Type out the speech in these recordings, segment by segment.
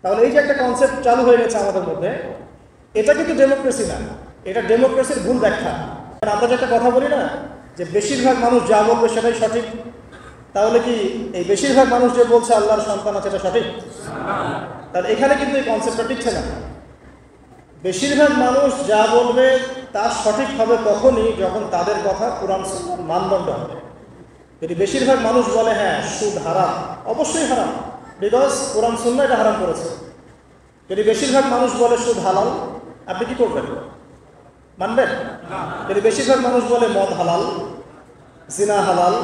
তাহলে এই যে একটা কনসেপ্ট চালু হয়ে গেছে আমাদের মধ্যে, এটা কিন্তু ডেমোক্রেসি না, এটা ডেমোক্রেসির ভুল ব্যাখ্যা। আমরা যে একটা কথা বলি না যে বেশিরভাগ মানুষ যা বলবে সেটাই সঠিক, তাহলে কি এই বেশিরভাগ মানুষ যে বলছে আল্লাহর সন্তান আছে এটা সঠিক? তাহলে এখানে কিন্তু এই কনসেপ্টটা টিকছে না। বেশিরভাগ মানুষ যা বলবে তা সঠিক হবে তখনই যখন তাদের কথা কোরআন সুন্নাহর মানদণ্ড হবে। যদি বেশিরভাগ মানুষ বলে হ্যাঁ সুদ হারাম, অবশ্যই হারাম, বিকজ কোরআন সুন্নাহ এটা হারাম করেছে। যদি বেশিরভাগ মানুষ বলে সুদ হালাল, আপনি কি করবেন? মানবেন? যদি বেশিরভাগ মানুষ বলে মদ হালাল, জিনা হালাল,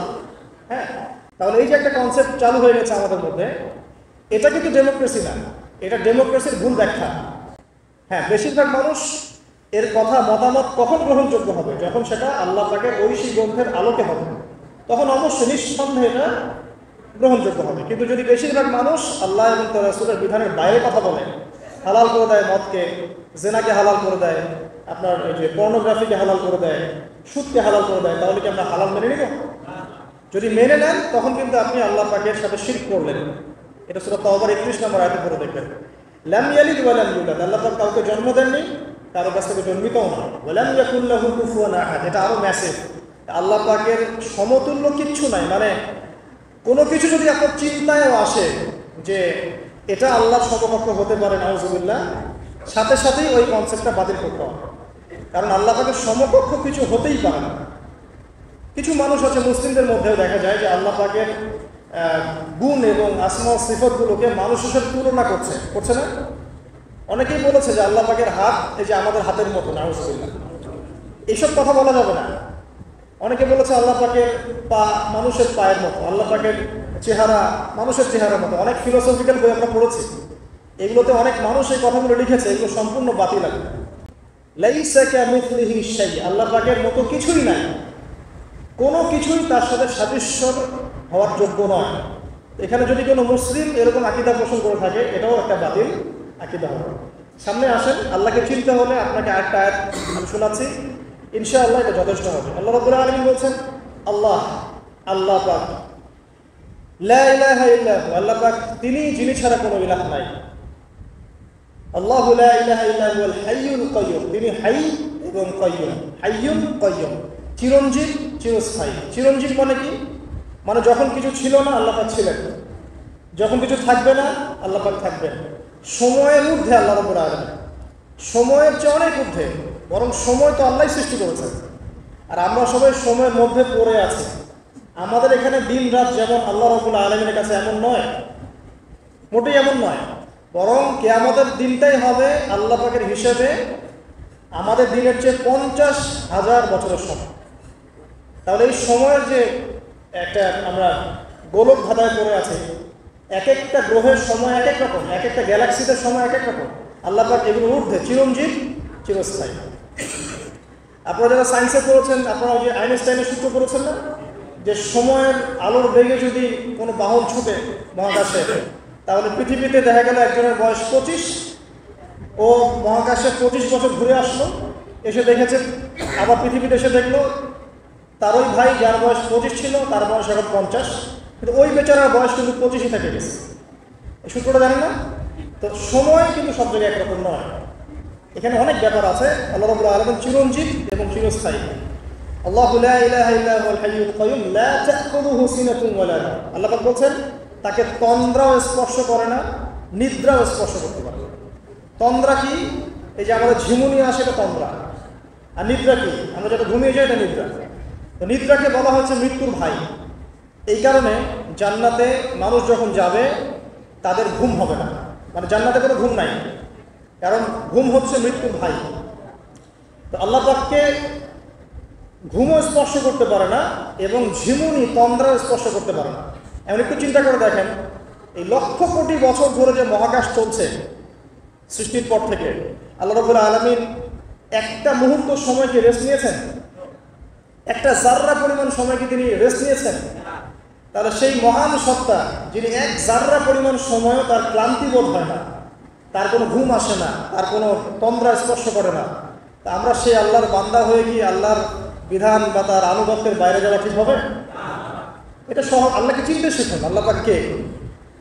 হ্যাঁ, তাহলে এই যে একটা কনসেপ্ট চালু হয়ে গেছে আমাদের মধ্যে, এটা কিন্তু ডেমোক্রেসি না, এটা ডেমোক্রেসির ভুল ব্যাখ্যা। হ্যাঁ, বেশিরভাগ মানুষ এর কথা মতামত কখন গ্রহণযোগ্য হবে? যখন সেটা আল্লাহ পাকের ঐশী গ্রন্থের আলোকে হবে, তখন অবশ্যই নিঃসন্দেহে এটা গ্রহণযোগ্য হবে। কিন্তু যদি বেশিরভাগ মানুষ আল্লাহ এবং তার রাসূলের বিধানের বাইরে কথা বলে, হালাল করে দেয় মদকে, জেনাকে হালাল করে দেয়, আপনার এই যে পর্নোগ্রাফিকে হালাল করে দেয়, সুদকে হালাল করে দেয়, তাহলে কি আমরা হালাল মেনে নিব? যদি মেনে নেন তখন কিন্তু আপনি আল্লাহ পাকের সাথে শিরক করলেন। এটা সূরা তাওবার 31 নম্বর আয়াতে পড়ে দেখবেন। লাম ইয়ালিদ ওয়া লাম ইউলাদ, আল্লাহ পাক কাউকে জন্ম দেননি, কারো কাছ থেকে জন্মিতও না। ওয়া লাম ইয়াকুল লাহু কুফুয়ান আহাদ, এটা আরো ম্যাসিভ। আল্লাহ পাকের সমতুল্য কিচ্ছু নাই। মানে কোনো কিছু যদি আপনার চিন্তায়ও আসে যে এটা আল্লাহর সমকক্ষ হতে পারে, নাউজুবিল্লাহ, সাথে সাথেই ওই কনসেপ্টটা বাতিল করতে হবে। কারণ আল্লাহ পাকের সমকক্ষ কিছু হতেই পারে না। কিছু মানুষ আছে মুসলিমদের মধ্যেও দেখা যায় যে আল্লাহ পাকের গুণ এবং আসমা ও সিফাতগুলোকে মানুষের সাথে তুলনা করছে না? অনেকেই বলেছে যে আল্লাহ পাকের হাত এই যে আমাদের হাতের মতো, নাউজুবিল্লাহ, এইসব কথা বলা যাবে না। অনেকে বলেছে আল্লাহ পাকের পা মানুষের পায়ের মতো, আল্লাহ পাকের চেহারা মানুষের চেহারার মতো। অনেক ফিলোসফিক্যাল বই আমরা পড়েছি, এগুলোতে অনেক মানুষ এই কথাগুলো লিখেছে, এগুলো সম্পূর্ণ বাতিল লাগে। লাইসা কামিসলিহি শাই, আল্লাহ পাকের মতো কিছুই নাই, কোনো কিছুই তার সাথে সাদৃশ্য হওয়ার যোগ্য নয়। এখানে যদি কোনো মুসলিম এরকম আকীদা পোষণ করে থাকে, এটাও একটা বাতিল আকীদা হবে। সামনে আসেন, আল্লাহকে চিনতে হলে আপনাকে আরেকটা আয়াত আমি শোনাচ্ছি, ইনশাআল্লাহ এটা যথেষ্ট হবে। আল্লাহ রাব্বুল আলামিন বলছেন আল্লাহ, আল্লাহ পাক, লা ইলাহা ইল্লাহু, আল্লাহ পাক তিনি যিনি ছাড়া কোনো ইলাহ নাই। আল্লাহু লা ইলাহা ইল্লা হুয়াল হাইয়ুল কাইয়্যুম, তিনি হাই এবং কাইয়্যুম, হাইয়ুন কাইয়্যুম, চিরঞ্জীব চিরস্থায়ী। চিরঞ্জীব মানে কি? মানে যখন কিছু ছিল না আল্লাহ পাক ছিলেন, যখন কিছু থাকবে না আল্লাহ পাক থাকবেন। সময়ের ঊর্ধ্বে আল্লাহ রাব্বুল আলামিন, সময়ের চেয়ে অনেক ঊর্ধ্বে, বরং সময় তো আল্লাহই সৃষ্টি করেছেন, আর আমরা সবাই সময়ের মধ্যে পড়ে আছি। আমাদের এখানে দিন রাত যেমন আল্লাহ রাব্বুল আলামিনের কাছে এমন নয়, মোটেই এমন নয়, বরং কিয়ামতের দিনটাই হবে আল্লাহ পাকের হিসেবে আমাদের দিনের চেয়ে 50,000 বছরের সময়। তাহলে এই সময়ের যে একটা আমরা গোলক ধাঁধায় পড়ে আছি, এক একটা গ্রহের সময় এক এক রকম, এক একটা গ্যালাক্সিতে সময় এক এক রকম। আল্লাহ পাক এগুলো ঊর্ধ্বে, চিরঞ্জীব চিরস্থায়ী। আপনারা যারা সায়েন্সে পড়েছেন, আপনারা ওই যে আইনস্টাইনের সূত্র পড়েছেন না, যে সময়ের আলোর বেগে যদি কোনো বাহন ছুটে মহাকাশে, তাহলে পৃথিবীতে দেখা গেল একজনের বয়স 25, ও মহাকাশে 25 বছর ঘুরে আসলো, এসে দেখেছে, আবার পৃথিবীতে এসে দেখলো তার ওই ভাই যার বয়স 25 ছিল তার বয়স এখন 50, কিন্তু ওই বেচারার বয়স কিন্তু 25ই থেকে গেছে। এই সূত্রটা জানেন না? তো সময় কিন্তু সব জায়গায় একরকম নয়, এখানে অনেক ব্যাপার আছে। আল্লাহ রাব্বুল আলামিন চিরঞ্জীব এবং চিরস্থায়ী। আল্লাহু লা ইলাহা ইল্লা হুয়াল হাইয়ুল কাইয়্যুম লা তাখুযুহু সিনাতুন ওয়া লা নাওম, আল্লাহ পাক বলছেন তাকে তন্দ্রাও স্পর্শ করে না, নিদ্রাও স্পর্শ করতে পারে না। তন্দ্রা কি? এই যে আমাদের ঝিমুনি আসে, এটা তন্দ্রা। আর নিদ্রা কি? আমরা যেটা ঘুমিয়ে যাই, এটা নিদ্রা। তো নিদ্রাকে বলা হচ্ছে মৃত্যুর ভাই। এই কারণে জান্নাতে মানুষ যখন যাবে তাদের ঘুম হবে না, মানে জান্নাতে কোনো ঘুম নাই, কারণ ঘুম হচ্ছে মৃত্যুর ভাই। তো আল্লাহ পাককে ঘুমও স্পর্শ করতে পারে না এবং ঝিমুনি তন্দ্রাও স্পর্শ করতে পারে না। এমন একটু চিন্তা করে দেখেন, এই লক্ষ কোটি বছর ধরে যে মহাকাশ চলছে সৃষ্টির পর থেকে, আল্লাহ রাব্বুল আলামিন একটা মুহূর্ত সময়কে রেস্ট নিয়েছেন? একটা জাররা পরিমাণ সময় কি তিনি রেস্ট নিয়েছেন? তাহলে সেই মহান সত্তা যিনি এক জাররা পরিমাণ সময়ও তার ক্লান্তি বোধ হয় না, তার কোনো ঘুম আসে না, তার কোনো তন্দ্রা স্পর্শ করে না, তা আমরা সেই আল্লাহর বান্দা হয়ে কি আল্লাহর বিধান বা তার আনুগত্যের বাইরে যাওয়া ঠিক হবে? এটা সহ আল্লাহকে চিনতে শিখুন। আল্লাহ পাক কে?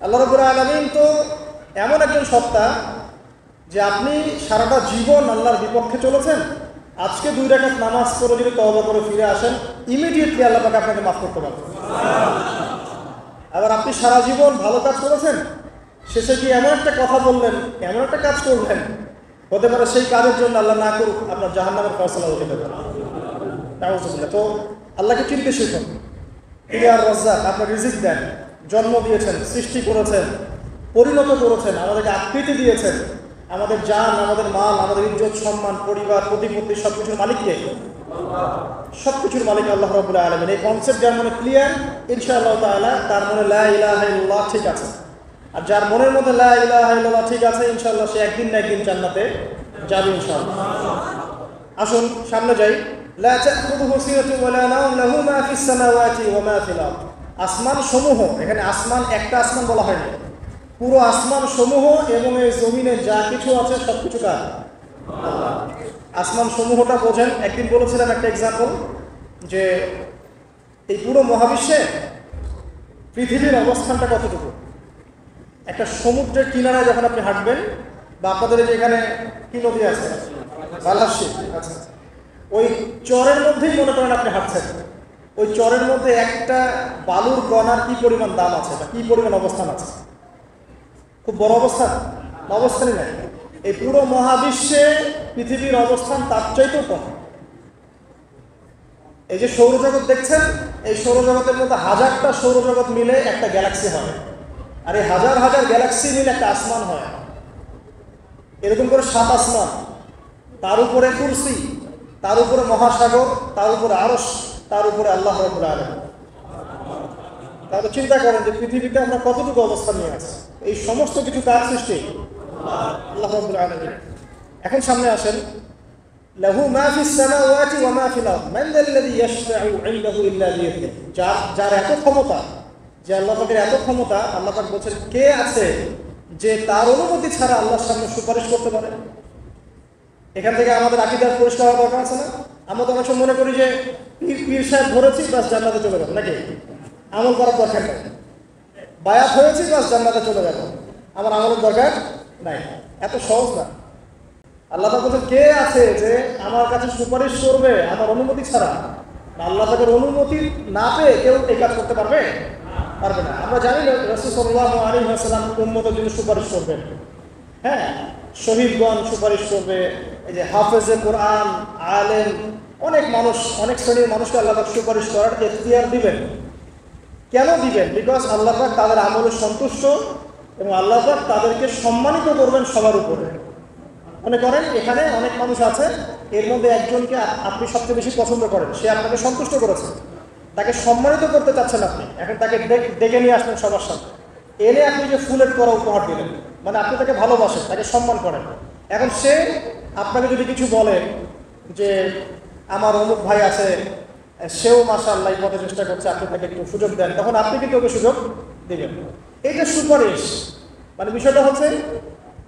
আল্লাহ রাব্বুল আলামিন তো এমন একজন সত্তা যে আপনি সারাটা জীবন আল্লাহর বিপক্ষে চলেছেন, আজকে 2 রাকাত নামাজ পড়ে যদি তওবা করে ফিরে আসেন, ইমিডিয়েটলি আল্লাহ পাক আপনাকে মাফ করতে পারবেন। আবার আপনি সারা জীবন ভালো কাজ করেছেন, শেষে কি এমন একটা কথা বললেন, এমন একটা কাজ করলেন, হতে পারে সেই কাজের জন্য আল্লাহ না করুক আপনার জাহান্নামের ফয়সালা হতে পারে। তো আল্লাহকে চিনতে শিখুন। তিনি আর রাজ্জাক, আপনার রিজিক দেন, জন্ম দিয়েছেন, সৃষ্টি করেছেন, পরিণত করেছেন, আমাদেরকে আকৃতি দিয়েছেন, আমাদের জান, আমাদের মাল, আমাদের ইজ্জত, সম্মান, পরিবার, প্রতিপত্তি সবকিছুর মালিককে, সবকিছুর মালিক আল্লাহ রাব্বুল আলামিন। এই কনসেপ্ট যার মনে ক্লিয়ার, ইনশাআল্লাহ তাআলা তার মনে লা ইলাহা ইল্লাল্লাহ ঠিক আছে। আর যার মনের মধ্যে লা ইলাহা ইল্লাল্লাহ ঠিক আছে, ইনশাআল্লাহ সে একদিন না একদিন জান্নাতে যাবে ইনশাআল্লাহ। আসুন সামনে যাই। লা তাখুযুহু সিনাতুন ওয়া লা নাওম, লাহু মা ফিস সামাওয়াতি ওয়া মা ফিল আরদ। আসমান সমূহ, এখানে আসমান একটা আসমান বলা হয়নি, পুরো আসমান সমূহ এবং এই জমিনে যা কিছু আছে সবকিছু কার? আসমান সমূহটা বোঝেন। একদিন বলেছিলাম একটা এক্সাম্পল, যে এই পুরো মহাবিশ্বে পৃথিবীর অবস্থানটা কতটুকু। একটা সমুদ্রের কিনারায় যখন আপনি হাঁটবেন, বা আপনাদের যে এখানে কি নদী আছে, বালাসী, আচ্ছা, ওই চরের মধ্যেই মনে করেন আপনি হাঁটছেন, ওই চরের মধ্যে একটা বালুর গনার কি পরিমাণ দাম আছে বা কি পরিমাণ অবস্থান আছে? খুব বড় অবস্থান, অবস্থানই নাই। এই পুরো মহাবিশ্বে পৃথিবীর অবস্থান তার চাইতেও কম। এই যে সৌরজগৎ দেখছেন, এই সৌরজগতের মধ্যে হাজারটা সৌরজগৎ মিলে একটা গ্যালাক্সি হয়, আর এই হাজার হাজার গ্যালাক্সি মিলে একটা আসমান হয়। এরকম করে 7 আসমান, তার উপরে কুরসি, তার উপরে মহাসাগর, তার উপরে আরশ, তার উপরে আল্লাহ রাব্বুল আলামিন। তাহলে চিন্তা করেন যে পৃথিবীতে আমরা কতটুকু অবস্থান নিয়ে আছি। এই সমস্ত কিছু কার সৃষ্টি? আল্লাহ রাব্বুল আলামিন। এখন সামনে আসেন, লাহু মা ফিস সামাওয়াতি ওয়া মা ফিল আরদ, মান যাল্লাযী ইয়াশফাউ ইনদাহু ইল্লা বিইذনিহি। যার এত ক্ষমতা, যে আল্লাহ পাকের এত ক্ষমতা, আল্লাহ পাক বলেন কে আছে যে তার অনুমতি ছাড়া আল্লাহর সামনে সুপারিশ করতে পারে। এখান থেকে আমাদের আকীদার পরিষ্কার হওয়ার দরকার আছে না? আমরা তো অনেক সময় মনে করি যে পীর সাহেব ধরেছি বাস জান্নাতে চলে যাবো, নাকি? আমল করার দরকার নেই, বায়াত হয়েছি বাস জান্নাতে চলে যাবো, আমার আমলের দরকার নাই। এত সহজ না। আল্লাহ পাক বলছেন কে আছে যে আমার কাছে সুপারিশ করবে আমার অনুমতি ছাড়া? আল্লাহ পাকের অনুমতি না পেয়ে কেউ এই কাজ করতে পারবে না। আমরা জানি না রাসূল সাল্লাল্লাহু আলাইহি ওয়াসাল্লাম উম্মতের জন্য সুপারিশ করবেন। হ্যাঁ, শহীদগণ সুপারিশ করবে, এই যে হাফেজে কোরআন, আলেম, অনেক মানুষ, অনেক শ্রেণীর মানুষকে আল্লাহ পাক সুপারিশ করার এখতিয়ার দিবেন। কেন দিবেন? বিকজ আল্লাহ পাক তাদের আমলে সন্তুষ্ট এবং আল্লাহ পাক তাদেরকে সম্মানিত করবেন সবার উপরে। মনে করেন এখানে অনেক মানুষ আছে, এর মধ্যে একজনকে আপনি সবচেয়ে বেশি পছন্দ করেন, সে আপনাকে সন্তুষ্ট করেছে, তাকে সম্মানিত করতে চাচ্ছেন আপনি। এখন তাকে ডেকে নিয়ে আসলেন সবার সাথে, এনে আপনি যে ফুলের তোড়া উপহার দিলেন, মানে আপনি তাকে ভালোবাসেন, তাকে সম্মান করেন। এখন সে আপনাকে যদি কিছু বলে যে আমার অমুক ভাই আছে, সেও মাশাআল্লাহ এই পথে চেষ্টা করছে, আপনি তাকে একটু সুযোগ দেন, তখন আপনি কিন্তু ওকে সুযোগ দেবেন। এইটা সুপারিশ। মানে বিষয়টা হচ্ছে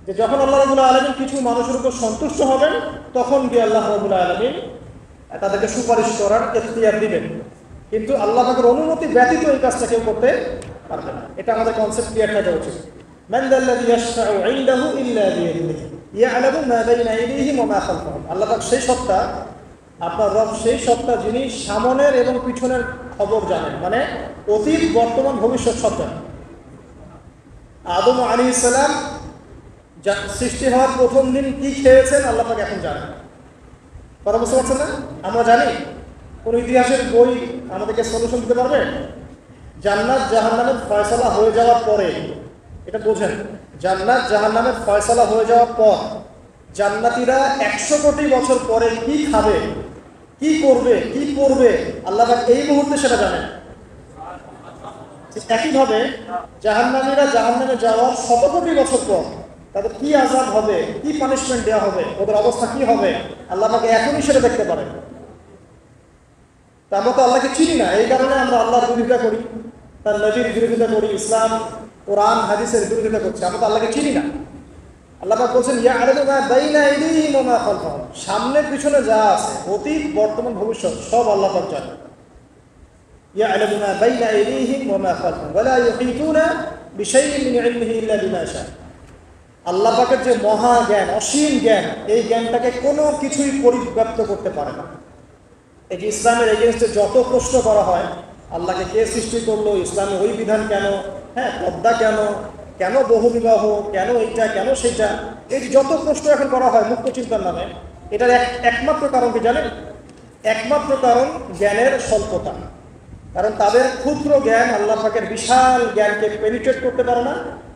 যে যখন আল্লাহ রাব্বুল আলামিন কিছু মানুষের উপর সন্তুষ্ট হবেন, তখন গিয়ে আল্লাহ রাব্বুল আলামিন তাদেরকে সুপারিশ করার এখতিয়ার দিবেন। কিন্তু আল্লাহ পাকের অনুমতি ব্যতীত এই কাজটা কেউ করতে পারবে না। এটা আমাদের কনসেপ্ট ক্লিয়ার থাকা উচিত। মান যাল্লাযী ইয়াশফাউ ইনদাহু ইল্লা বিইذনিহি ইয়া'লামু মা বাইনা আইদিহিম ওয়া মা খালফাহুম। আল্লাহ পাক সেই সত্তা, আপনার রব সেই সত্তা যিনি সামনের এবং পিছনের খবর জানেন, মানে অতীত, বর্তমান, ভবিষ্যৎ সত্তা। আদম আলাইহিস সালাম সৃষ্টি হওয়ার প্রথম দিন কি খেয়েছেন আল্লাহ পাক এখন জানেন। কথা বুঝতে পারছেন না? আমরা জানি? কোন ইতিহাসের বই আমাদেরকে সলিউশন দিতে পারবে? জান্নাত জাহান্নামের ফয়সালা হয়ে যাওয়ার পরে, এটা বোঝেন, জান্নাত জাহান্নামের ফয়সালা হয়ে যাওয়ার পর জান্নাতীরা 100 কোটি বছর পরে কি খাবে, কি করবে, কি পড়বে, আল্লাহ পাক এই মুহূর্তে সেটা জানেন। একইভাবে জাহান্নামীরা জাহান্নামে যাওয়ার 100 কোটি বছর পর তাদের কি আযাব হবে, কি পানিশমেন্ট দেওয়া হবে, ওদের অবস্থা কি হবে, আল্লাহ পাক এখনই সেটা দেখতে পারেন। তা আমরা তো আল্লাহকে চিনি না, এই কারণে আমরা আল্লাহর বিরোধিতা করি, তার নবীর বিরোধিতা করি, ইসলাম, কোরআন, হাদিসের বিরোধিতা করছি। আমরা তো আল্লাহকে চিনি না। আল্লাহ পাক বলছেন ইয়া'লামু মা বাইনা আইদিহিম ওয়া মা খালফাহুম, সামনে পিছনে যা আছে, অতীত, বর্তমান, ভবিষ্যৎ, সব আল্লাহ পাক জানেন। ইয়া'লামু মা বাইনা আইদিহিম ওয়া মা খালফাহুম ওয়া লা ইউহিতুনা বিশাইইন মিন ইলমিহি ইল্লা বিমা শাআ। আল্লাহ পাকের যে মহা জ্ঞান, অসীম জ্ঞান, এই জ্ঞানটাকে কোনো কিছুই পরিব্যাপ্ত করতে পারে না। এই যে ইসলামের এগেনস্টে যত প্রশ্ন করা হয়, আল্লাহকে কে সৃষ্টি করলো, ইসলামে ওই বিধান কেন, হ্যাঁ পর্দা কেন, কেন বহুবিবাহ, কেন এইটা, কেন সেইটা, এই যে যত প্রশ্ন এখন করা হয় মুক্ত চিন্তার নামে, এটার একমাত্র কারণ কি জানেন? একমাত্র কারণ জ্ঞানের স্বল্পতা। কারণ তাদের ক্ষুদ্র জ্ঞান আল্লাহ পাকের বিশাল জ্ঞানকে পেনিট্রেট করতে পারে না।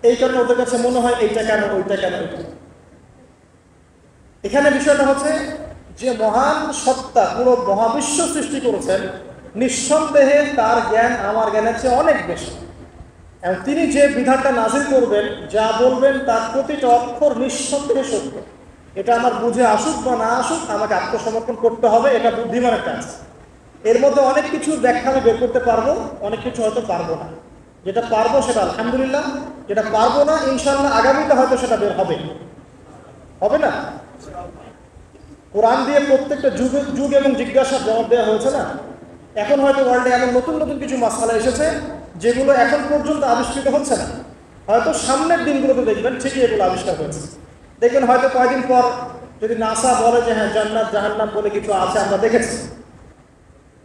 এই কারণে ওদের কাছে মনে হয় এইটা কেন, ওইটা কেন, ওইটা। এখানে বিষয়টা হচ্ছে যে মহান সত্তা পুরো মহাবিশ্ব সৃষ্টি করেছেন, নিঃসন্দেহে তার জ্ঞান আমার জ্ঞানের চেয়ে অনেক বেশি। এবং তিনি যে বিধানটা নাজিল করবেন, যা বলবেন তার প্রতিটা অক্ষর নিঃসন্দেহে সত্য। এটা আমার বুঝে আসুক বা না আসুক, আমাকে আত্মসমর্পণ করতে হবে, এটা বুদ্ধিমানের কাজ। এর মধ্যে অনেক কিছুর ব্যাখ্যা আমি বের করতে পারবো, অনেক কিছু হয়তো পারবো না। যেটা পারবো সেটা আলহামদুলিল্লাহ, যেটা পারবো না ইনশাআল্লাহ আগামীতে হয়তো সেটা বের হবে, হবে না? কোরআন দিয়ে প্রত্যেকটা যুগ এবং জিজ্ঞাসার জবাব দেওয়া হয়েছে না? এখন হয়তো ওয়ার্ল্ডে এমন নতুন নতুন কিছু মাসআলা এসেছে যেগুলো এখন পর্যন্ত আবিষ্কৃত হচ্ছে না। হয়তো সামনের দিনগুলোতে দেখবেন ঠিকই এগুলো আবিষ্কার হয়েছে। দেখবেন হয়তো কয়েকদিন পর যদি নাসা বলে যে হ্যাঁ জান্নাত জাহান্নাম বলে কিছু আছে, আমরা দেখেছি,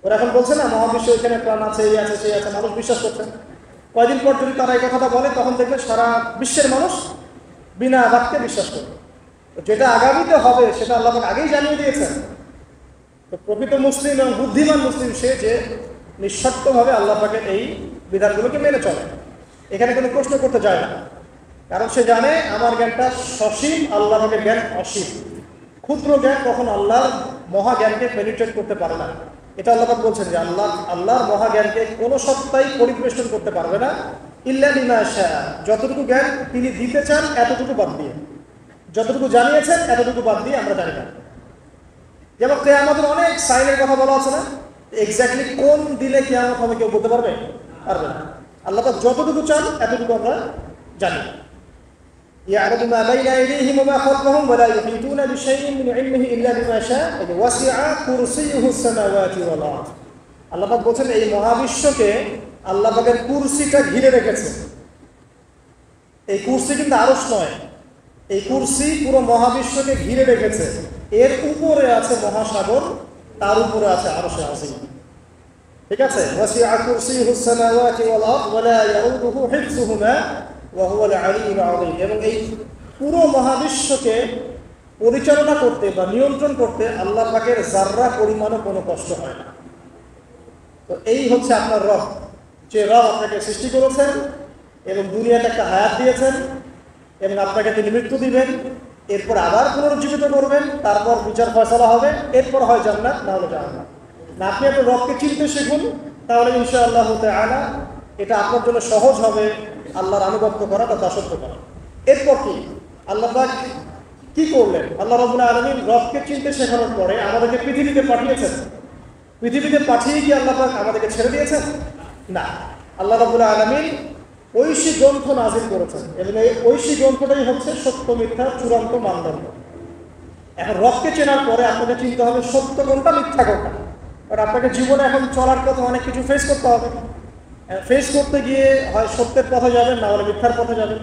ওরা এখন বলছে না মহাবিশ্ব এখানে প্রাণ আছে, এই আছে, সেই আছে, মানুষ বিশ্বাস করছে। কয়েকদিন পর যদি তারা এই কথাটা বলে, তখন দেখবেন সারা বিশ্বের মানুষ বিনা বাক্যে বিশ্বাস করবে। যেটা আগামীতে হবে সেটা আল্লাহ পাক আগেই জানিয়ে দিয়েছেন। তো প্রকৃত মুসলিম এবং বুদ্ধিমান মুসলিম সে যে নিঃশর্তভাবে আল্লাহ পাকের এই বিধানগুলোকে মেনে চলে, এখানে কোনো প্রশ্ন করতে যায় না। কারণ সে জানে আমার জ্ঞানটা সসীম, আল্লাহ পাকের জ্ঞান অসীম। ক্ষুদ্র জ্ঞান কখন আল্লাহর মহা জ্ঞানকে পেনিট্রেট করতে পারে না। এটা আল্লাহ পাক বলছেন যে আল্লাহর মহা জ্ঞানকে কোনো সত্তাই পরিবেষ্টন করতে পারবে না, ইল্লা বিমা শাআ। যতটুকু জ্ঞান তিনি দিতে চান এতটুকু বাদ দিয়ে, যতটুকু জানিয়েছেন এতটুকু বাদ দিয়ে আমরা জানি না। যেমন কিয়ামতের অনেক সাইনের কথা বলা আছে না, এক্স্যাক্টলি কোন দিনে কিয়ামত হবে কেউ বলতে পারবে? পারবে না। আল্লাহ পাক যতটুকু চান এতটুকু আমরা জানি। يعلم ما بين أيديهم وما خلفهم ولا يحيطون بشيء من علمه إلا بما شاء وسع كرسيه السماوات والأرض। আল্লাহ পাক বলেন এই মহাবিশ্বকে আল্লাহ পাকের কুরসিটা ঘিরে রেখেছে। এই কুরসি কিন্তু আরশ নয়, এই কুরসি পুরো মহাবিশ্বকে ঘিরে রেখেছে। এর উপরে আছে মহাসাগর, তার উপরে আছে আরশে আজিম। ঠিক আছে? ওয়াসিআ কুরসিয়ুহুস সামাওয়াতি ওয়াল আরদ ওয়া লা ইয়াউদুহু হিফযুহুমা ওয়া হুয়াল আলিয়্যুল আযীম। এবং এই পুরো মহাবিশ্বকে পরিচালনা করতে বা নিয়ন্ত্রণ করতে আল্লাহ পাকের যাররা পরিমাণও কোনো কষ্ট হয় না। তো এই হচ্ছে আপনার রব, যে রব আপনাকে সৃষ্টি করেছেন এবং দুনিয়াতে একটা হায়াত দিয়েছেন, এবং আপনাকে তিনি মৃত্যু দিবেন, এরপর আবার পুনরুজ্জীবিত করবেন, তারপর বিচার ফয়সালা হবে, এরপর হয় জান্নাত না হলে জাহান্নাম। না, আপনি আপনার রবকে চিনতে শিখুন, তাহলে ইনশাআল্লাহ তাআলা এটা আপনার জন্য সহজ হবে আল্লাহর আনুগত্য করা বা দাসত্ব করা। এরপর কি আল্লাহ পাক কি করলেন? আল্লাহ রাব্বুল আলামিন রবকে চিনতে শেখানোর পরে আমাদেরকে পৃথিবীতে পাঠিয়েছেন। পৃথিবীতে পাঠিয়ে কি আল্লাহ পাক আমাদেরকে ছেড়ে দিয়েছেন? না, আল্লাহ রাব্বুল আলামিন ঐশী গ্রন্থ নাজিল করেছেন, এবং এই ঐশী গ্রন্থটাই হচ্ছে সত্য মিথ্যার চূড়ান্ত মানদণ্ড। এখন রবকে চেনার পরে আপনাকে চিনতে হবে সত্য কোনটা, মিথ্যা কোনটা। কারণ আপনাকে জীবনে এখন চলার পথে অনেক কিছু ফেস করতে হবে। ফেস করতে গিয়ে হয় সত্যের পথে যাবেন, না হলে মিথ্যার পথে যাবেন।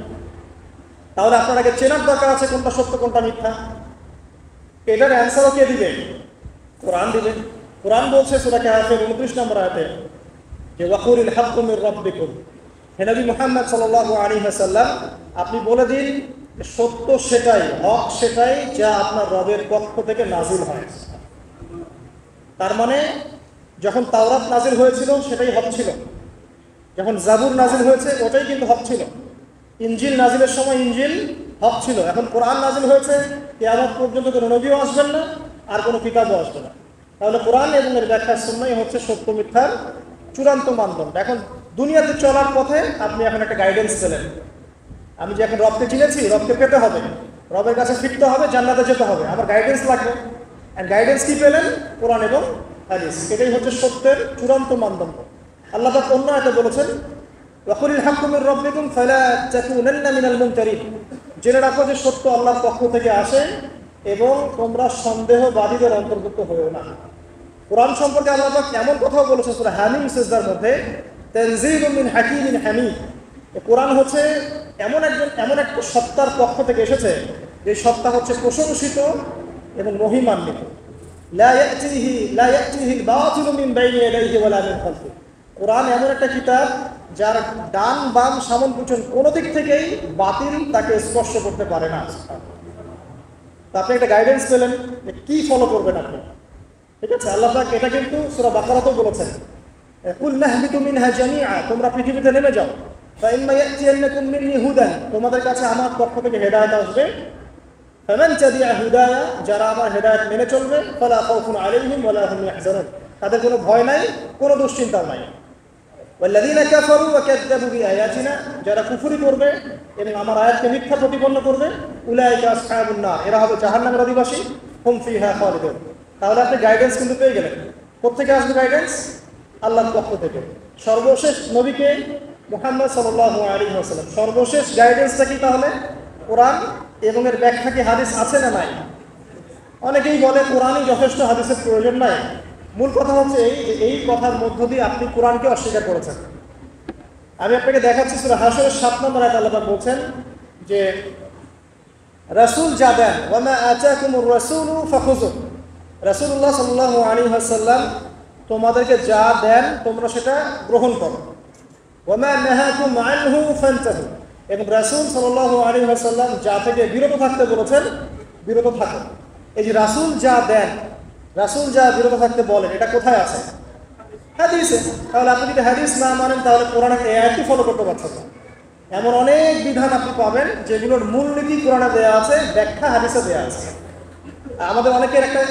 তাহলে আপনার আগে চেনার দরকার আছে কোনটা সত্য কোনটা মিথ্যা। এটার অ্যান্সারও কে দিবে? কোরআন দিবে। কোরআন বলছে সূরা কাহফের 29 নম্বর আয়াতে যে ওয়াকুলিল হাক্কু মির রাব্বিকুম। হে নবী মুহাম্মদ সাল্লাল্লাহু আলাইহি ওয়াসাল্লাম, আপনি বলে দিন সত্য সেটাই, হক সেটাই যা আপনার রবের পক্ষ থেকে নাজিল হয়। তার মানে যখন তাওরাত নাজিল হয়েছিল সেটাই হক ছিল, যখন জাবুর নাজিল হয়েছে ওটাই কিন্তু হক ছিল, ইনজিল নাজিলের সময় ইনজিল হক ছিল। এখন কোরআন নাজিল হয়েছে, কিয়ামত পর্যন্ত কোনো নবীও আসবেন না, আর কোনো কিতাবও আসবে না। তাহলে কোরআন এবং এর ব্যাখ্যা সুন্নাহই হচ্ছে সত্য মিথ্যার চূড়ান্ত মানদণ্ড। এখন দুনিয়াতে চলার পথে আপনি এখন একটা গাইডেন্স পেলেন। আমি যে এখন রবকে চিনেছি, রবকে পেতে হবে, রবের কাছে ফিরতে হবে, জান্নাতে যেতে হবে, আমার গাইডেন্স লাগবে। আর গাইডেন্স কি পেলেন? কোরআন এবং হাদিস। এটাই হচ্ছে সত্যের চূড়ান্ত মানদণ্ড। আল্লাহ পাক অন্য আয়াতে বলেছেন ওয়াকুলিল হাক্কু মির রাব্বিকুম ফালা তাকুনান্না মিনাল মুমতারিন। জেনে রাখো যে সত্য আল্লাহর পক্ষ থেকে আসে এবং তোমরা সন্দেহবাদীদের অন্তর্ভুক্ত হয়েও না। কোরআন সম্পর্কে আল্লাহ পাক এমন কথাও বলেছেন সূরা হামিম সিজদার মধ্যে, তানজিলুম মিন হাকিমিন হামিদ। কোরআন হচ্ছে এমন একটা সত্তার পক্ষ থেকে এসেছে, যে সত্তা হচ্ছে প্রশংসিত এবং মহিমান্বিত। লা ইয়াতিহিল বাতিলু মিন বাইনি ইয়াদাইহি ওয়ালা মিন খালফিহি। কোরআন এমন একটা কিতাব যার ডান বাম সামন পিছন কোনো দিক থেকেই বাতিল তাকে স্পর্শ করতে পারে না। তা আপনি একটা গাইডেন্স পেলেন যে কি ফলো করবেন আপনি, ঠিক আছে? আল্লাহ পাক এটা কিন্তু সূরা বাকারাতেও বলেছেন, কুল নাহবিতু মিনহা জামিআ, তোমরা পৃথিবীতে নেমে যাও, ফাইম্মা ইয়াতিয়ান্নাকুম মিন্নি হুদান, তোমাদের কাছে আমার পক্ষ থেকে হেদায়েত আসবে, ফামান তাবিআ হুদায়া, যারা আমার হেদায়েত মেনে চলবে, ফালা খাউফুন আলাইহিম ওয়ালা হুম ইয়াহজানুন, তাদের কোনো ভয় নাই, কোনো দুশ্চিন্তাও নাই। ওয়াল্লাযীনা কাফারু ওয়া কাযযাবু বিআয়াতিনা, যারা কুফরি করবে এবং আমার আয়াতকে মিথ্যা প্রতিপন্ন করবে, উলাইকা আসহাবুন নার, এরা হবে জাহান্নামের অধিবাসী, হুম ফিহা খালিদুন। তাহলে আপনি গাইডেন্স কিন্তু পেয়ে গেলেন। কোত্থেকে আসবে গাইডেন্স? আল্লাহর পক্ষ থেকে। সর্বশেষ নবীকে মুহাম্মদ সাল্লাল্লাহু আলাইহি ওয়াসাল্লাম, সর্বশেষ গাইডেন্সটা কি তাহলে? কোরআন এবং এর ব্যাখ্যা কি হাদিস আছে না নাই? অনেকেই বলে কোরআনই যথেষ্ট, হাদিসের প্রয়োজন নাই। মূল কথা হচ্ছে এই কথার মধ্য দিয়ে আপনি কোরআনকে অস্বীকার করেছেন। আমি আপনাকে দেখাচ্ছি সূরা হাশরের 7 নম্বর আয়াতে আল্লাহ বলছেন যে রাসূল যা দেন, ওয়া মা আতাকুমুর রাসূলু ফাখুযুহু, রাসূলুল্লাহ সাল্লাল্লাহু আলাইহি ওয়াসাল্লাম তোমাদেরকে যা দেন তোমরা সেটা গ্রহণ করো, ওয়া মা নাহাকুম আনহু ফান্তাহু, এবং রাসূল সাল্লাল্লাহু আলাইহি ওয়াসাল্লাম যা থেকে বিরত থাকতে বলেছেন বিরত থাকো। এই যে রাসূল যা দেন, রাসূল যা বিরত থাকতে বলেন, এটা কোথায় আছে? হাদিসে। তাহলে আপনি যদি হাদিস না মানেন তাহলে কোরআনের এই আয়াতটি ফলো করতে পারছেন না। এমন অনেক বিধান আপনি পাবেন যেগুলোর মূলনীতি কোরআনে দেওয়া আছে, ব্যাখ্যা হাদিসে দেওয়া আছে। আমাদের অনেকের একটা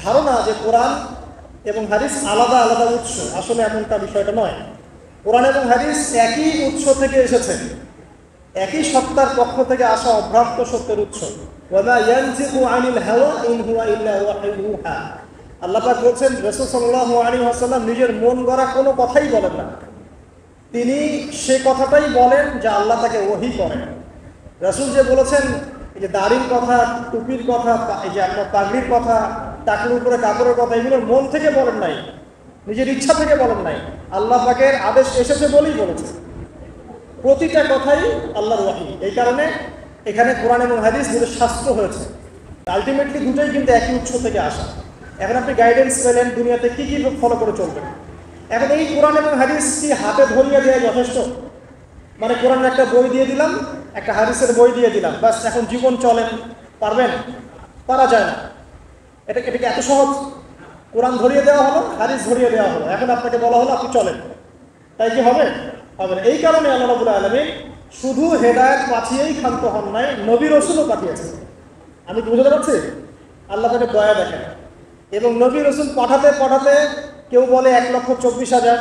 ধারণা যে কোরআন এবং হাদিস আলাদা আলাদা উৎস, আসলে এমনটা বিষয়টা নয়। কোরআন এবং হাদিস একই উৎস থেকে এসেছে, একই সত্তার পক্ষ থেকে আসা অভ্রান্ত সত্যের উৎস। ওয়া মা ইয়ানজিকু আনিল হাওয়া ইন হুয়া ইল্লা ওয়াহয়ুন ইউহা। আল্লাহ পাক বলছেন রাসূল সাল্লাল্লাহু আলাইহি ওয়াসাল্লাম নিজের মন গড়া কোনো কথাই বলেন না, তিনি সে কথাটাই বলেন যা আল্লাহ তাকে ওহী করেন। রাসূল যে বলেছেন, এই যে দাড়ির কথা, টুপির কথা, এই যে আপনার পাগড়ির কথা, টাকলুর উপরে কাপড়ের কথা, এগুলো মন থেকে বলেন নাই, নিজের ইচ্ছা থেকে বলেন নাই, আল্লাহ পাকের আদেশ এসেছে বলেই বলেছেন। প্রতিটা কথাই আল্লাহর ওহী। এই কারণে এখানে কোরআন এবং হাদিস দুটো শাস্ত্র হয়েছে, আলটিমেটলি দুটোই কিন্তু একই উৎস থেকে আসা। এখন আপনি গাইডেন্স পেলেন দুনিয়াতে কি কি ফলো করে চলবেন। এখন এই কোরআন এবং হাদিস কি হাতে ধরিয়ে দেওয়া যথেষ্ট? মানে কোরআনের একটা বই দিয়ে দিলাম, একটা হাদিসের বই দিয়ে দিলাম, বাস এখন জীবন চলেন, পারবেন? পারা যায় না। এটা কি এত সহজ? কোরআন ধরিয়ে দেওয়া হলো, হাদিস ধরিয়ে দেওয়া হলো, এখন আপনাকে বলা হলো আপনি চলেন, তাই কি হবে? হবে না। এই কারণে আল্লাহ রাব্বুল আলামিন শুধু হেদায়েত পাঠিয়েই ক্ষান্ত হন নাই, নবী রাসূলও পাঠিয়েছেন। আমি কি বুঝতে পারছি? আল্লাহ তাকে দয়া দেখেন, এবং নবী রাসূল পাঠাতে পাঠাতে কেউ বলে 1,24,000,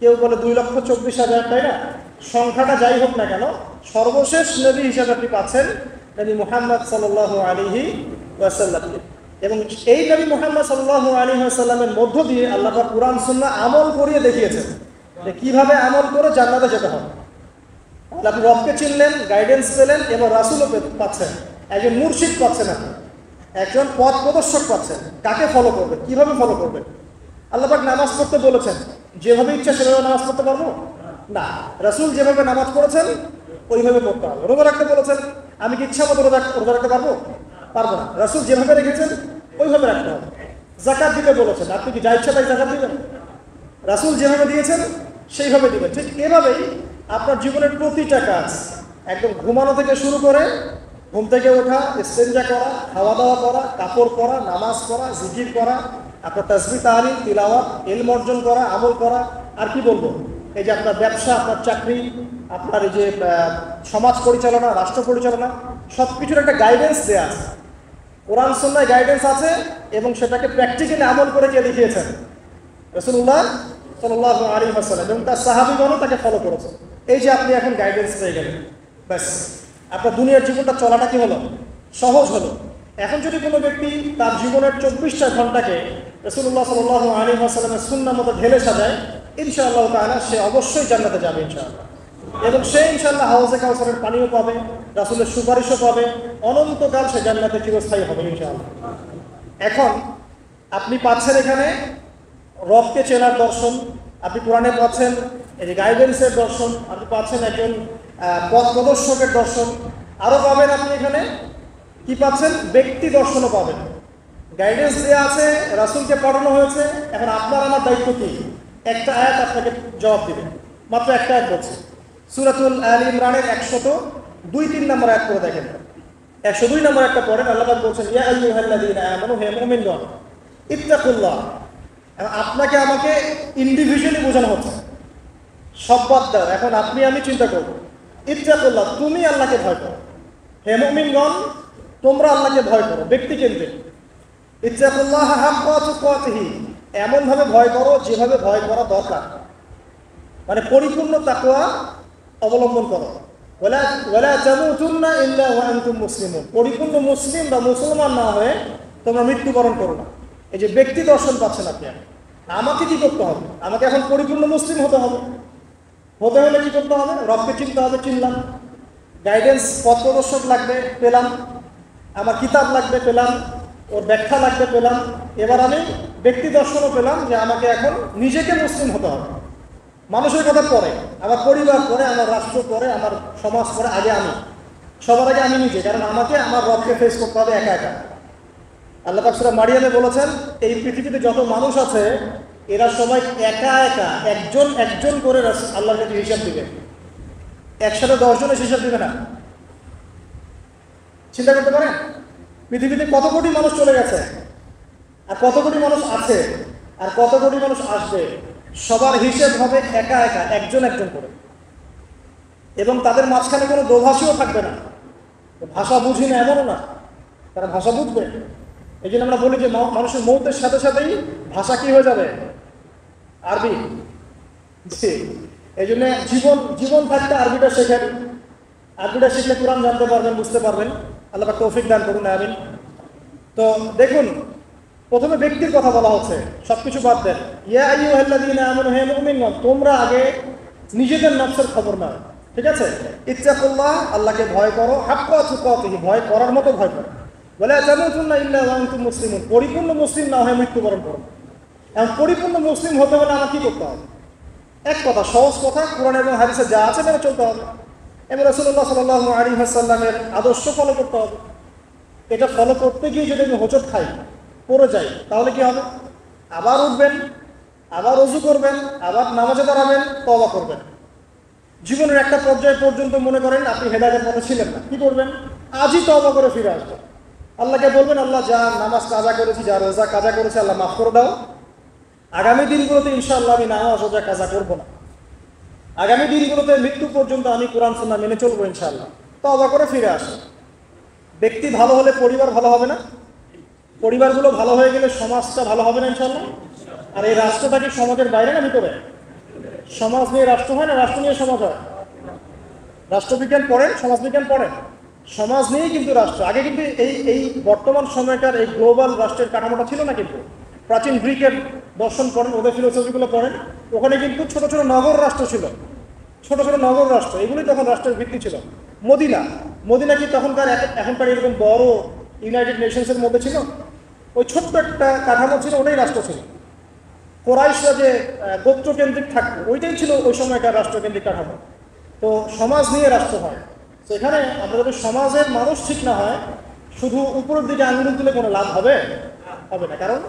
কেউ বলে 2,24,000, তাই না? সংখ্যাটা যাই হোক না কেন, সর্বশেষ নবী হিসাবে আপনি পাচ্ছেন নবী মুহাম্মদ সাল্লাল্লাহু আলাইহি ওয়াসাল্লাম। এবং এই নবী মুহাম্মদ সাল্লাল্লাহু আলাইহি ওয়াসাল্লামের মধ্য দিয়ে আল্লাহ পাক কুরআন সুন্নাহ আমল করিয়ে দেখিয়েছেন যে কিভাবে আমল করে জান্নাতে যেতে হবে। তাহলে আপনি রবকে চিনলেন, গাইডেন্স পেলেন, এবং রাসূলও পাচ্ছেন, একজন মুর্শিদ পাচ্ছেন, আপনি একজন পথ প্রদর্শক পাচ্ছেন। কাকে ফলো করবেন, কিভাবে ফলো করবেন? আল্লাহ পাক নামাজ পড়তে বলেছেন, যেভাবে ইচ্ছা সেভাবে নামাজ পড়তে পারবো না। রাসূল যেভাবে নামাজ পড়েছেন ওইভাবে পড়তে হবে। রোজা রাখতে বলেছেন, আমি কি ইচ্ছা মতো রোজা রাখতে পারবো? পারবো না। রাসূল যেভাবে রেখেছেন ওইভাবে রাখতে হবে। যাকাত দিতে বলেছেন, আপনি কি যা ইচ্ছা তাই যাকাত দিবেন? রাসূল যেভাবে দিয়েছেন সেইভাবে দিবেন। ঠিক এভাবেই আপনার জীবনের প্রতিটা কাজ, একদম ঘুমানো থেকে শুরু করে ঘুম থেকে ওঠা, ইস্তেঞ্জা করা, খাওয়া দাওয়া করা, কাপড় পরা, নামাজ পড়া, জিকির করা, আপনার তাসবিহ তাহলিল তিলাওয়াত, ইলম অর্জন করা, আমল করা, আর কি বলবো, এই যে আপনার ব্যবসা, আপনার চাকরি, আপনার এই যে সমাজ পরিচালনা, রাষ্ট্র পরিচালনা, সব কিছুর একটা গাইডেন্স দেওয়া আছে। কোরআন সুন্নাহয় গাইডেন্স আছে, এবং সেটাকে প্র্যাকটিক্যালি আমল করে কে দেখিয়েছেন? রাসূলুল্লাহ সাল্লাল্লাহু আলাইহি ওয়াসাল্লাম, এবং তার সাহাবীগণও তাকে ফলো করেছেন। এই যে আপনি এখন গাইডেন্স পেয়ে গেলেন, ব্যাস আপনার দুনিয়ার জীবনটা চলাটা কি হলো? সহজ হলো। এখন যদি কোনো ব্যক্তি তার জীবনের 24টা ঘন্টাকে রাসূলুল্লাহ সাল্লাল্লাহু আলাইহি ওয়াসাল্লামের সুন্নাহ মতো ঢেলে সাজায়, ইনশাআল্লাহ তাআলা সে অবশ্যই জান্নাতে যাবে ইনশাআল্লাহ। এবং সে ইনশাআল্লাহ হাউজে কাউসারের পানিও পাবে, রাসূলের সুপারিশও পাবে, অনন্তকাল সে জান্নাতে চিরস্থায়ী হবে ইনশাআল্লাহ। এখন আপনি পাচ্ছেন এখানে রবকে চেনার দর্শন, আপনি কোরআনে পাচ্ছেন এই যে গাইডেন্সের দর্শন, আপনি পাচ্ছেন একজন পথ প্রদর্শকের দর্শন, আরও পাবেন আপনি এখানে কি পাচ্ছেন, ব্যক্তি দর্শনও পাবেন। গাইডেন্স দেওয়া আছে, রাসূলকে পাঠানো হয়েছে। এখন আপনার আমার দায়িত্ব কি? একটা আয়াত আপনাকে জবাব দিবে, মাত্র একটা আয়াত বলছে। সূরাতুল আল ইমরানের 102-3 নম্বর আয়াত করে দেখেন। 102 নম্বর একটা পড়েন। আল্লাহ পাক বলছেন, ইয়া আইয়ুহাল্লাযীনা আমানু, হে মুমিনগণ, ইত্তাকুল্লাহ। আপনাকে আমাকে ইন্ডিভিজুয়ালি বোঝানো হচ্ছে, সব বাদ দাও। এখন আপনি আমি চিন্তা করব, ইত্তাকুল্লাহ, তুমি আল্লাহকে ভয় করো। হে মুমিনগণ, তোমরা আল্লাহকে ভয় করো, ব্যক্তি কেন্দ্রিক। ইত্তাকুল্লাহ হাক্কা তুকাতিহি, এমনভাবে ভয় করো যেভাবে ভয় করা দরকার, মানে পরিপূর্ণ তাকওয়া অবলম্বন করো। ওয়ালা তামুতুন্না ইল্লা ওয়া আনতুম মুসলিমুন, পরিপূর্ণ মুসলিম বা মুসলমান না হয়ে তোমরা মৃত্যুবরণ করো না। এই যে ব্যক্তি দর্শন পাচ্ছেন আপনি, আমাকে কি করতে হবে? আমাকে এখন পরিপূর্ণ মুসলিম হতে হবে। হতে হলে কি করতে হবে? রবকে চিনতে হবে, চিনলাম। গাইডেন্স পথ প্রদর্শক লাগবে, পেলাম। আমার কিতাব লাগবে, পেলাম। ওর ব্যাখ্যা লাগবে, পেলাম। এবার আমি ব্যক্তি দর্শনও পেলাম যে আমাকে এখন নিজেকে মুসলিম হতে হবে। মানুষের কথা পরে, আমার পরিবার পরে, আমার রাষ্ট্র পরে, আমার সমাজ পরে, আগে আমি, সবার আগে আমি নিজে। কারণ আমাকে আমার রবকে ফেস করতে হবে একা একা। আল্লাহ পাক সূরা মারিয়ামে বলেছেন, এই পৃথিবীতে যত মানুষ আছে এরা সবাই একা একা একজন একজন করে আল্লাহর কাছে হিসাব দিবে। একসাথে 10 জনের হিসাব দিবে না। চিন্তা করতে পারেন পৃথিবীতে কত কোটি মানুষ চলে গেছে, আর কত কোটি মানুষ আছে, আর কত কোটি মানুষ আসবে। সবার হিসেব হবে একা একা, একজন একজন করে। এবং তাদের মাঝখানে কোনো দোভাষীও থাকবে না। ভাষা বুঝি না এমনও না, তারা ভাষা বুঝবে। এই জন্য আমরা বলি যে মানুষের মৌতের সাথে সাথেই ভাষা কি হয়ে যাবে? আরবি। জি, এই জন্য জীবন থাকতে আরবিটা শেখেন। আরবিটা শিখলে কোরআন জানতে পারবেন, বুঝতে পারবেন। আল্লাহ পাক তৌফিক দান করুন, আমিন। তো দেখুন, প্রথমে ব্যক্তির কথা বলা হচ্ছে, সবকিছু বাদ দেন। ইয়া আইয়ুহাল্লাযীনা আমানু, হে মুমিনগণ, তোমরা আগে নিজেদের নফসের খবর নাও, ঠিক আছে? ইত্তাকুল্লাহ, আল্লাহকে ভয় করো, হাক্কা তুকাতিহি, ভয় করার মতো ভয় করো। ওয়ালা তামুতুন্না ইল্লা ওয়া আনতুম মুসলিমুন, পরিপূর্ণ মুসলিম না হয়ে মৃত্যুবরণ করো। এখন পরিপূর্ণ মুসলিম হতে হলে আমার কি করতে হবে? এক কথা, সহজ কথা, কোরআন এবং হাদিসে যা আছে মেনে চলতে হবে এবং রাসূলুল্লাহ সাল্লাল্লাহু আলাইহি ওয়াসাল্লামের আদর্শ ফলো করতে হবে। এটা ফলো করতে গিয়ে যদি আমি হোঁচট খাই, পড়ে যাই, তাহলে কি হবে? আবার উঠবেন, আবার ওযু করবেন, আবার নামাজে দাঁড়াবেন, তওবা করবেন। জীবনের একটা পর্যায় পর্যন্ত মনে করেন আপনি হেদায়েতের পথে ছিলেন না, কি করবেন? আজই তওবা করে ফিরে আসবেন। আল্লাহকে বলবেন, আল্লাহ যা নামাজ কাজা করেছি, যা রোজা কাজা করেছি, আল্লাহ মাফ করে দাও। আগামী দিনগুলোতে ইনশাআল্লাহ আমি নামাজ রোজা কাজা করবো না। আগামী দিনগুলোতে মৃত্যু পর্যন্ত আমি কোরআন সুন্নাহ মেনে চলবো ইনশাআল্লাহ। তওবা করে ফিরে আসে। ব্যক্তি ভালো হলে পরিবার ভালো হবে না? পরিবারগুলো ভালো হয়ে গেলে সমাজটা ভালো হবে না ইনশাআল্লাহ? আর এই রাষ্ট্রটা কি সমাজের বাইরে না ভিতরে? সমাজ নিয়ে রাষ্ট্র হয় না, রাষ্ট্র নিয়ে সমাজ হয়? রাষ্ট্রবিজ্ঞান পড়েন, সমাজবিজ্ঞান পড়েন, সমাজ নিয়েই কিন্তু রাষ্ট্র। আগে কিন্তু এই বর্তমান সময়কার এই গ্লোবাল রাষ্ট্রের কাঠামোটা ছিল না। কিন্তু প্রাচীন গ্রিকের দর্শন পড়েন, ওদের ফিলোসফিগুলো পড়েন, ওখানে কিন্তু ছোট ছোট নগর রাষ্ট্র ছিল, ছোট ছোট নগর রাষ্ট্র। এগুলোই তখন রাষ্ট্রের ভিত্তি ছিল। মদিনা কি তখনকার এখনকার এরকম বড় ইউনাইটেড নেশনসের মধ্যে ছিল? ওই ছোট্ট একটা কাঠামো ছিল, ওটাই রাষ্ট্র ছিল। কোরাইশরা যে গোত্রকেন্দ্রিক থাকতো, ওইটাই ছিল ওই সময়কার রাষ্ট্রকেন্দ্রিক কাঠামো। তো সমাজ নিয়ে রাষ্ট্র হয়। তো এখানে আমরা যদি সমাজের মানুষ ঠিক না হয়, শুধু উপরের দিকে আঙুল তুলে কোনো লাভ হবে না। কারণ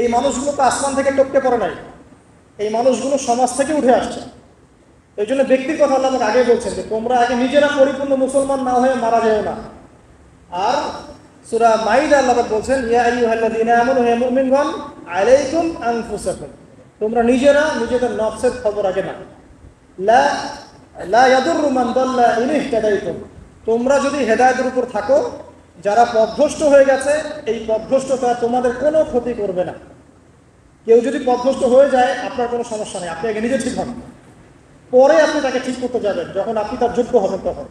এই মানুষগুলো তো আসমান থেকে টপকে পড়ে নাই, এই মানুষগুলো সমাজ থেকে উঠে আসছে। এই জন্য ব্যক্তির কথা আল্লাহ আমাকে আগে বলছেন যে তোমরা আগে নিজেরা পরিপূর্ণ মুসলমান না হয়ে মারা যেও না। আর সূরা মাইদা আল্লাহ বলছেন, ইয়া আইয়ুহাল্লাযীনা আমানু, হে মুমিনগণ, আলাইকুম আনফুসাকুম, তোমরা নিজেরা নিজেদের নফসের খবর আগে নাও। লা ইয়াদুররু মান দাল্লা ইন ইহতাদাইতুম, তোমরা যদি হেদায়েতের উপর থাকো, যারা পথভ্রষ্ট হয়ে গেছে, এই পথভ্রষ্টতা তোমাদের কোনো ক্ষতি করবে না। কেউ যদি পথভ্রষ্ট হয়ে যায়, আপনার কোনো সমস্যা নেই, আপনি আগে নিজে ঠিক হন, পরে আপনি তাকে ঠিক করতে যাবেন যখন আপনি তার যোগ্য হবেন তখন।